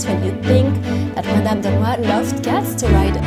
sense when you think that Madame Denois loved cats to ride.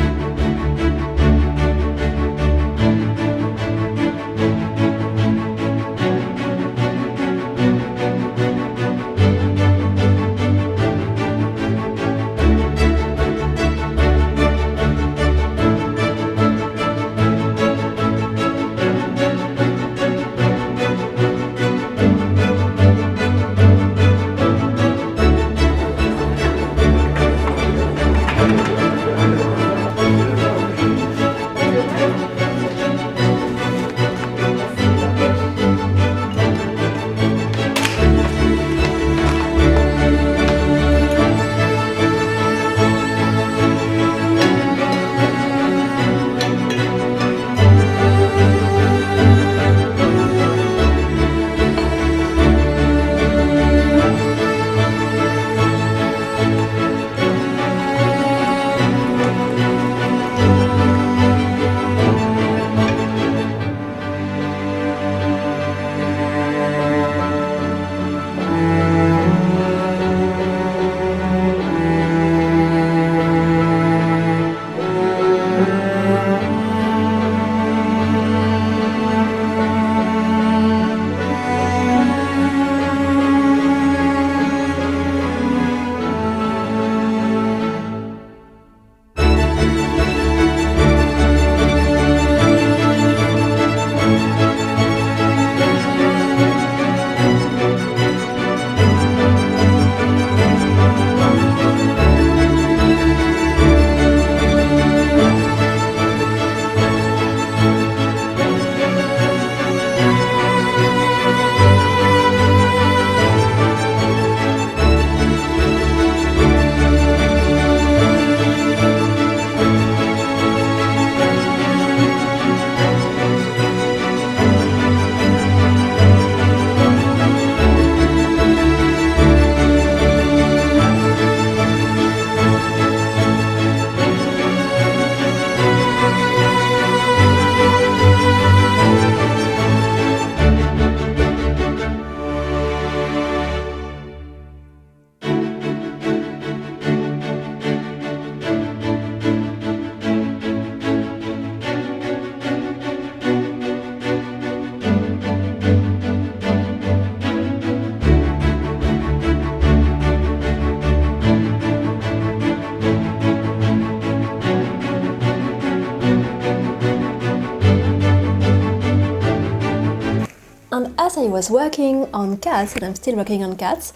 As I was working on cats, and I'm still working on cats,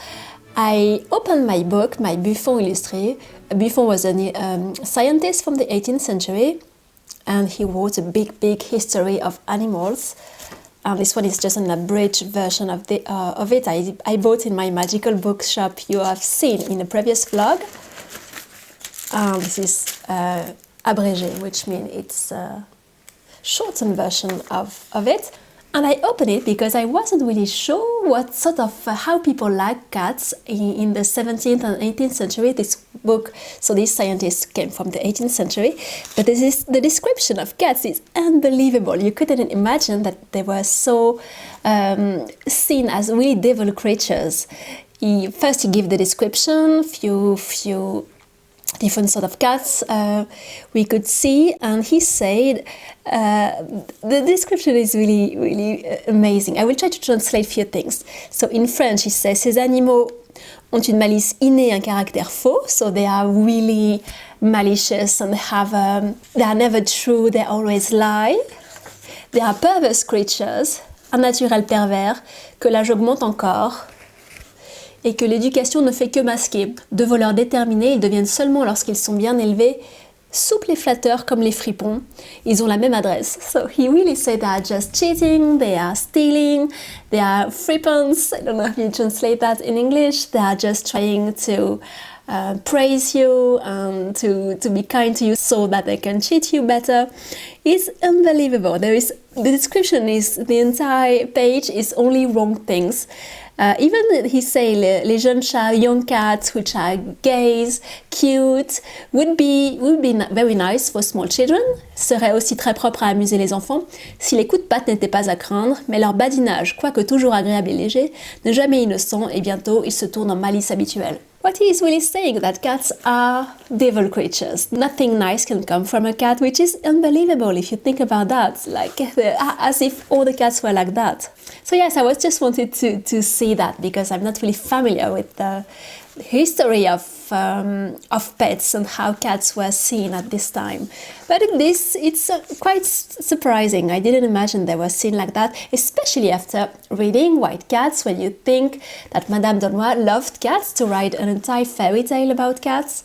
I opened my book, my Buffon illustré. Buffon was a scientist from the 18th century, and he wrote a big history of animals. And this one is just an abridged version of it. I bought in my magical bookshop you have seen in a previous vlog. This is abrégé, which means it's a shortened version of it. And I opened it because I wasn't really sure what sort of how people like cats in the 17th and 18th century. This book, so this scientist came from the 18th century, but the description of cats is unbelievable. You couldn't imagine that they were so seen as really devil creatures. First he gave the description, few different sort of cats we could see, and he said the description is really amazing. I will try to translate a few things. So in French he says, ces animaux ont une malice innée, un caractère faux, so they are really malicious and they are never true, they always lie. They are perverse creatures, un naturel pervers, que l'âge augmente encore, et que l'éducation ne fait que masquer. De voleurs déterminés, ils deviennent seulement lorsqu'ils sont bien élevés, souples et flatteurs comme les fripons. Ils ont la même adresse. So he really said they are just cheating, they are stealing, they are fripons. I don't know if you translate that in English. They are just trying to praise you and to be kind to you so that they can treat you better. It's unbelievable. The description is, the entire page is only wrong things. Even he say les jeunes chats, young cats, which are gays, cute, would be very nice for small children, seraient aussi très propres à amuser les enfants, si les coups de patte n'étaient pas à craindre, mais leur badinage, quoique toujours agréable et léger, n'est jamais innocent et bientôt ils se tournent en malice habituelle. what he is really saying, that cats are devil creatures. Nothing nice can come from a cat, which is unbelievable if you think about that, like as if all the cats were like that. So yes, I was just wanted to see that, because I'm not really familiar with the history of pets and how cats were seen at this time. But it's quite surprising. I didn't imagine they were seen like that, especially after reading White Cats, when you think that Madame d'Aulnoy loved cats, to write an entire fairy tale about cats.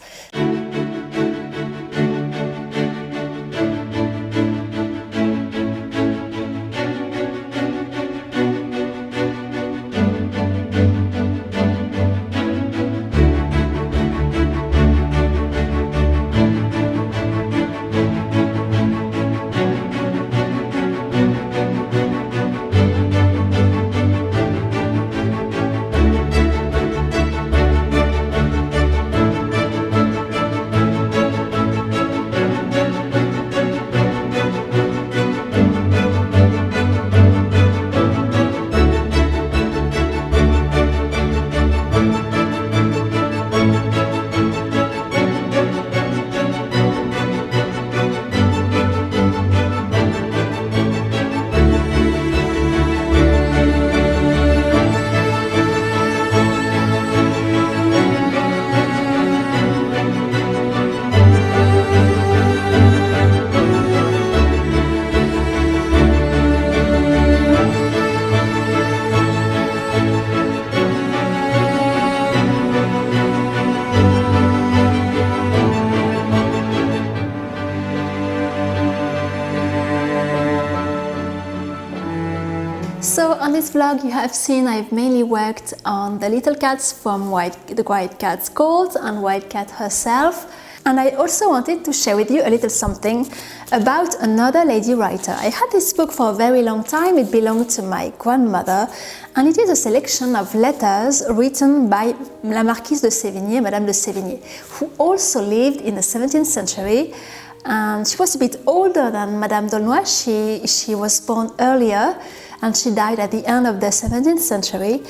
So on this vlog you have seen I've mainly worked on the little cats from the White Cat's Court and White Cat herself. And I also wanted to share with you a little something about another lady writer. I had this book for a very long time. It belonged to my grandmother, and it is a selection of letters written by La Marquise de Sévigné, Madame de Sévigné, who also lived in the 17th century. And she was a bit older than Madame d'Aulnoy. She was born earlier, and she died at the end of the 17th century.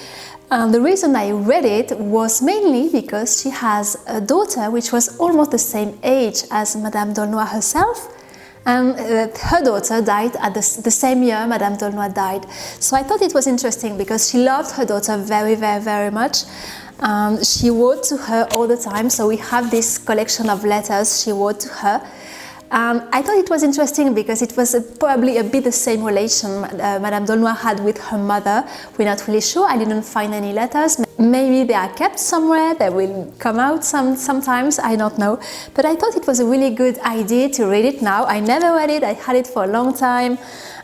And the reason I read it was mainly because she has a daughter which was almost the same age as Madame d'Aulnoy herself, and her daughter died at the same year Madame d'Aulnoy died. So I thought it was interesting because she loved her daughter very, very, very much. She wrote to her all the time, so we have this collection of letters she wrote to her. I thought it was interesting because it was probably a bit the same relation Madame d'Aulnoy had with her mother. We're not really sure. I didn't find any letters. Maybe they are kept somewhere. They will come out sometimes. I don't know. But I thought it was a really good idea to read it now. I never read it. I had it for a long time.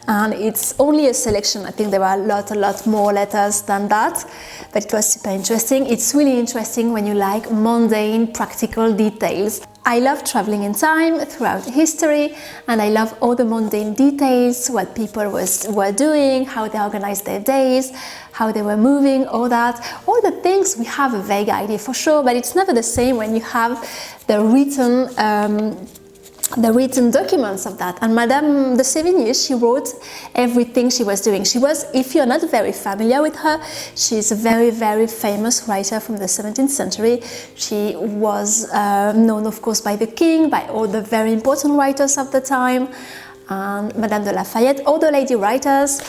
And it's only a selection. I think there are a lot more letters than that, but it was super interesting. It's really interesting when you like mundane, practical details. I love traveling in time throughout history, and I love all the mundane details, what people were doing, how they organized their days, how they were moving, all that. All the things we have a vague idea for sure, but it's never the same when you have the written documents of that. And Madame de Sévigné, she wrote everything she was doing. She was, if you're not very familiar with her, she's a very, very famous writer from the 17th century. She was known, of course, by the king, by all the very important writers of the time, and Madame de Lafayette, all the lady writers.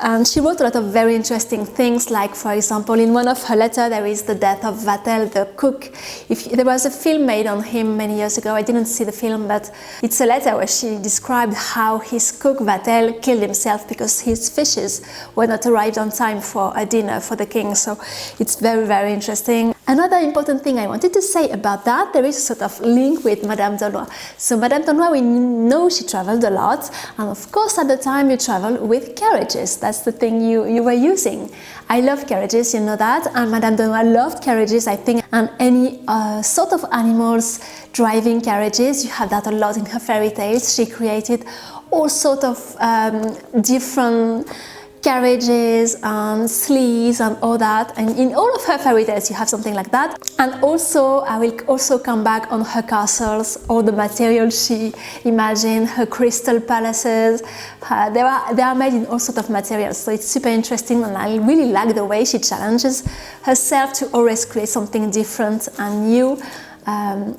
And she wrote a lot of very interesting things, like, for example, in one of her letters there is the death of Vatel, the cook. There was a film made on him many years ago. I didn't see the film, but it's a letter where she described how his cook Vatel killed himself because his fishes were not arrived on time for a dinner for the king. So it's very, very interesting. Another important thing I wanted to say about that, there is a sort of link with Madame d'Aulnoy. So Madame d'Aulnoy, we know she traveled a lot, and of course at the time you travel with carriages. That's the thing you were using. I love carriages, you know that, and Madame d'Aulnoy loved carriages, I think, and any sort of animals driving carriages. You have that a lot in her fairy tales. She created all sorts of different carriages and sleigh and all that, and in all of her fairy tales you have something like that. And also I will also come back on her castles, all the materials she imagined, her crystal palaces. They are made in all sorts of materials, so it's super interesting, and I really like the way she challenges herself to always create something different and new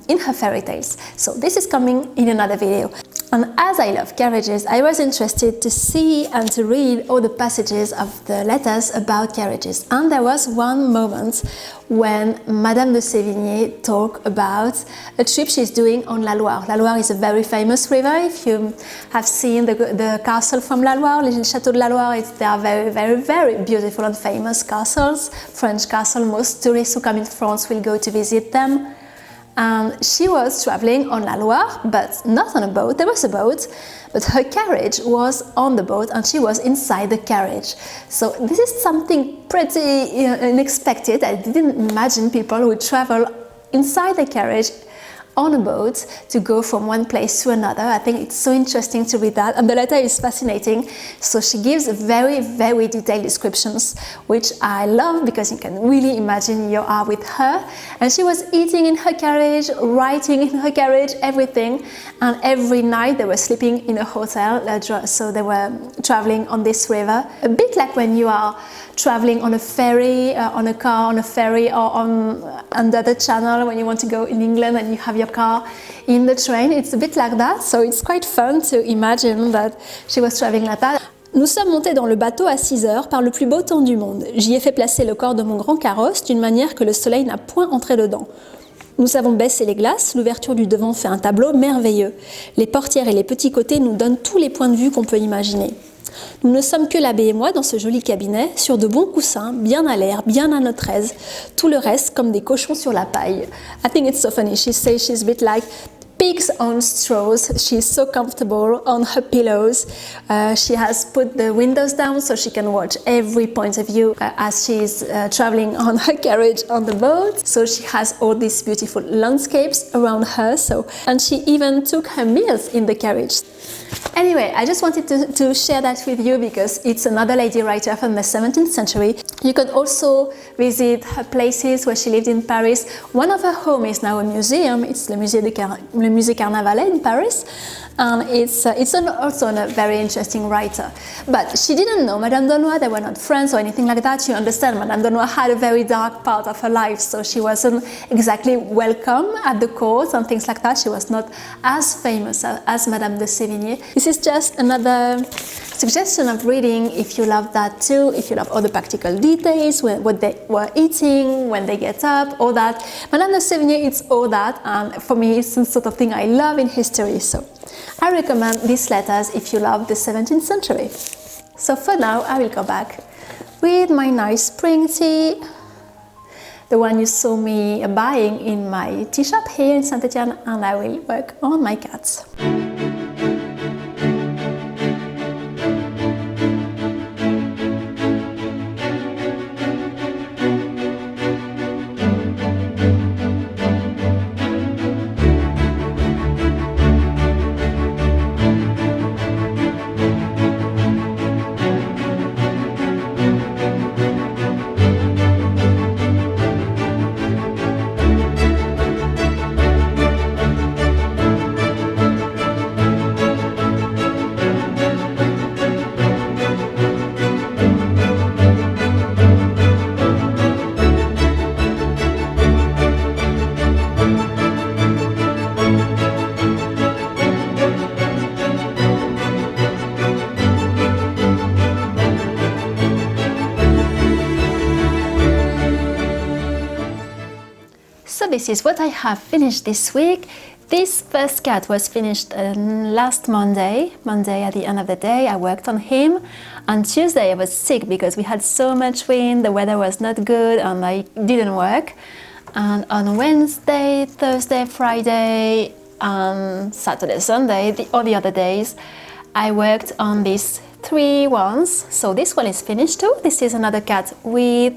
in her fairy tales. So this is coming in another video. And as I love carriages, I was interested to see and to read all the passages of the letters about carriages. And there was one moment when Madame de Sévigné talked about a trip she's doing on La Loire. La Loire is a very famous river. If you have seen the castle from La Loire, the Château de La Loire, they are very, very, very beautiful and famous castles. French castle, most tourists who come in France will go to visit them. And she was traveling on La Loire, but not on a boat. There was a boat, but her carriage was on the boat and she was inside the carriage. So this is something pretty unexpected. I didn't imagine people would travel inside the carriage on a boat to go from one place to another. I think it's so interesting to read that, and the letter is fascinating. So she gives very, very detailed descriptions, which I love because you can really imagine you are with her. And she was eating in her carriage, writing in her carriage, everything. And every night they were sleeping in a hotel, so they were traveling on this river. A bit like when you are traveling on a ferry, on a car, on a ferry, or under the channel when you want to go in England and you have your car in the train. It's a bit like that, so it's quite fun to imagine that she was traveling like that. Nous sommes montés dans le bateau à 6 heures par le plus beau temps du monde. J'y ai fait placer le corps de mon grand carrosse d'une manière que le soleil n'a point entré dedans. Nous avons baissé les glaces, l'ouverture du devant fait un tableau merveilleux. Les portières et les petits côtés nous donnent tous les points de vue qu'on peut imaginer. Nous ne sommes que l'abbé et moi dans ce joli cabinet, sur de bons coussins, bien à l'air, bien à notre aise. Tout le reste comme des cochons sur la paille. I think it's so funny. She says she's a bit like pigs on straws. She's so comfortable on her pillows. She has put the windows down so she can watch every point of view as she's traveling on her carriage on the boat. So she has all these beautiful landscapes around her. And she even took her meals in the carriage. Anyway, I just wanted to share that with you because it's another lady writer from the 17th century. You can also visit her places where she lived in Paris. One of her homes is now a museum. It's the Musée Carnavalet in Paris. And it's also a very interesting writer. But she didn't know Madame d'Aulnoy. They were not friends or anything like that. You understand, Madame d'Aulnoy had a very dark part of her life, so she wasn't exactly welcome at the court and things like that. She was not as famous as Madame de Sévigné. This is just another suggestion of reading if you love that too, if you love all the practical details, what they were eating, when they get up, all that. Madame de Sévigné, it's all that, and for me it's the sort of thing I love in history. So I recommend these letters if you love the 17th century. So for now, I will go back with my nice spring tea, the one you saw me buying in my tea shop here in Etienne, and I will work on my cats. So this is what I have finished this week. This first cat was finished last Monday at the end of the day. I worked on him. On Tuesday I was sick because we had so much wind, the weather was not good and I didn't work. And on Wednesday, Thursday, Friday and Saturday, Sunday, all the other days, I worked on these 3 ones. So this one is finished too. This is another cat with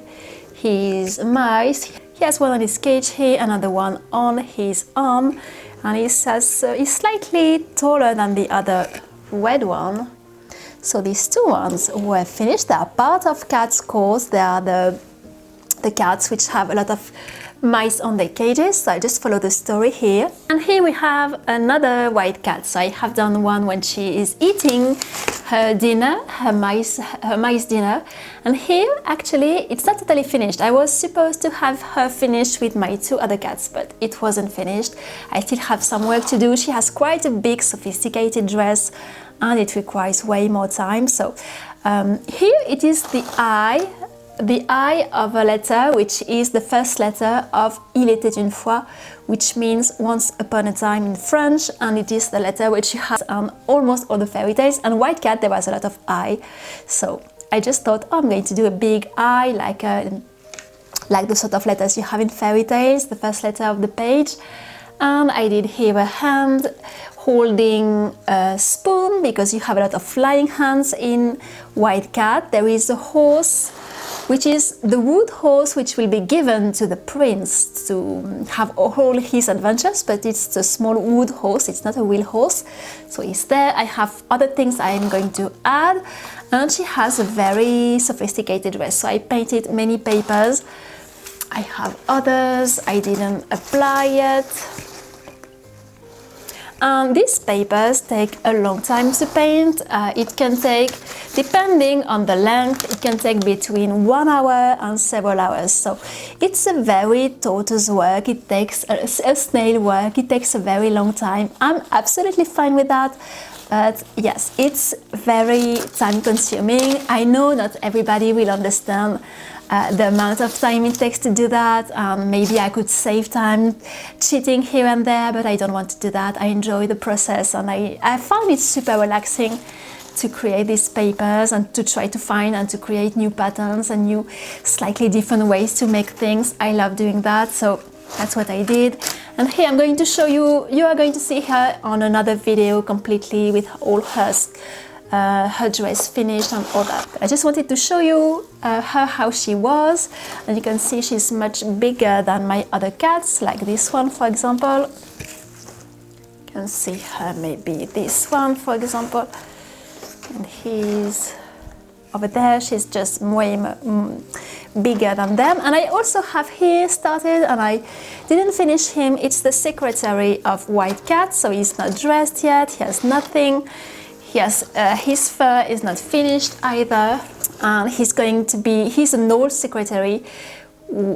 his mice. He has one on his cage here, another one on his arm, and he's slightly taller than the other red one. So these two ones were finished. They are part of cats' course. They are the cats which have a lot of mice on their cages, so I just follow the story here. And here we have another white cat. So I have done one when she is eating her dinner, her mice dinner. And here actually it's not totally finished. I was supposed to have her finished with my two other cats, but it wasn't finished. I still have some work to do. She has quite a big sophisticated dress and it requires way more time. So here it is the I of a letter, which is the first letter of Il était une fois, which means once upon a time in French, and it is the letter which you have on almost all the fairy tales. And White Cat, there was a lot of I, so I just thought, oh, I'm going to do a big I, like the sort of letters you have in fairy tales, the first letter of the page. And I did here a hand holding a spoon, because you have a lot of flying hands in White Cat. There is a horse, which is the wood horse which will be given to the prince to have all his adventures, but it's a small wood horse, it's not a real horse. So he's there. I have other things I'm going to add, and she has a very sophisticated dress. So I painted many papers. I have others I didn't apply yet. These papers take a long time to paint. It can take, depending on the length, it can take between 1 hour and several hours. So it's a very tortoise work. It takes a snail work. It takes a very long time. I'm absolutely fine with that. But yes, it's very time consuming. I know not everybody will understand the amount of time it takes to do that. Maybe I could save time cheating here and there, but I don't want to do that. I enjoy the process, and I found it super relaxing to create these papers and to try to find and to create new patterns and new slightly different ways to make things. I love doing that, so that's what I did. And here I'm going to show you, you are going to see her on another video completely with all her dress finished and all that. I just wanted to show you her how she was, and you can see she's much bigger than my other cats, like this one for example. You can see her, maybe this one for example, and he's over there. She's just way bigger than them. And I also have here started, and I didn't finish him, it's the secretary of White Cat, so he's not dressed yet, he has nothing. Yes, his fur is not finished either, and he's an old secretary,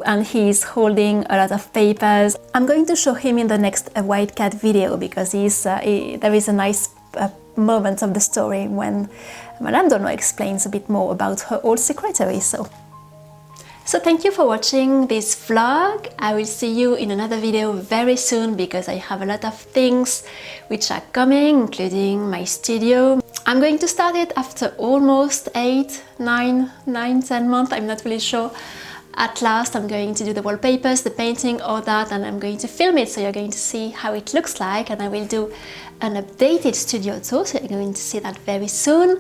and he's holding a lot of papers. I'm going to show him in the next White Cat video, because there is a nice moment of the story when Madame Donneau explains a bit more about her old secretary. So thank you for watching this vlog. I will see you in another video very soon, because I have a lot of things which are coming, including my studio. I'm going to start it after almost 8, 9, 10 months, I'm not really sure. At last I'm going to do the wallpapers, the painting, all that, and I'm going to film it, so you're going to see how it looks like, and I will do an updated studio tour, so you're going to see that very soon.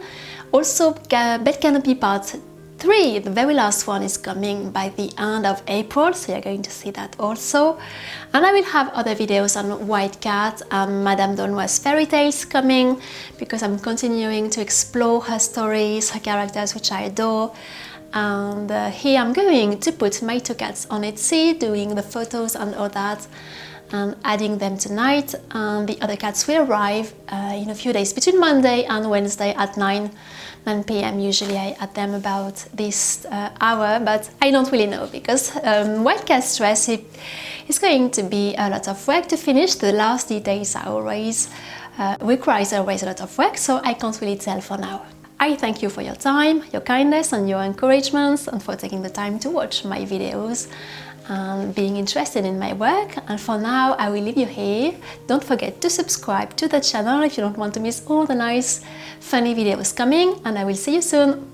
Also, Bed Canopy Part 3, the very last one, is coming by the end of April, so you're going to see that also. And I will have other videos on White Cat and Madame Donneau's fairy tales coming, because I'm continuing to explore her stories, her characters, which I adore. And here I'm going to put my two cats on Etsy, doing the photos and all that, and adding them tonight. And the other cats will arrive in a few days, between Monday and Wednesday at 9 p.m. Usually I add them about this hour, but I don't really know, because White Cat's dress is going to be a lot of work to finish. The last details are always requires always a lot of work, so I can't really tell for now. I thank you for your time, your kindness and your encouragements, and for taking the time to watch my videos and being interested in my work. And for now I will leave you here. Don't forget to subscribe to the channel if you don't want to miss all the nice funny videos coming, and I will see you soon.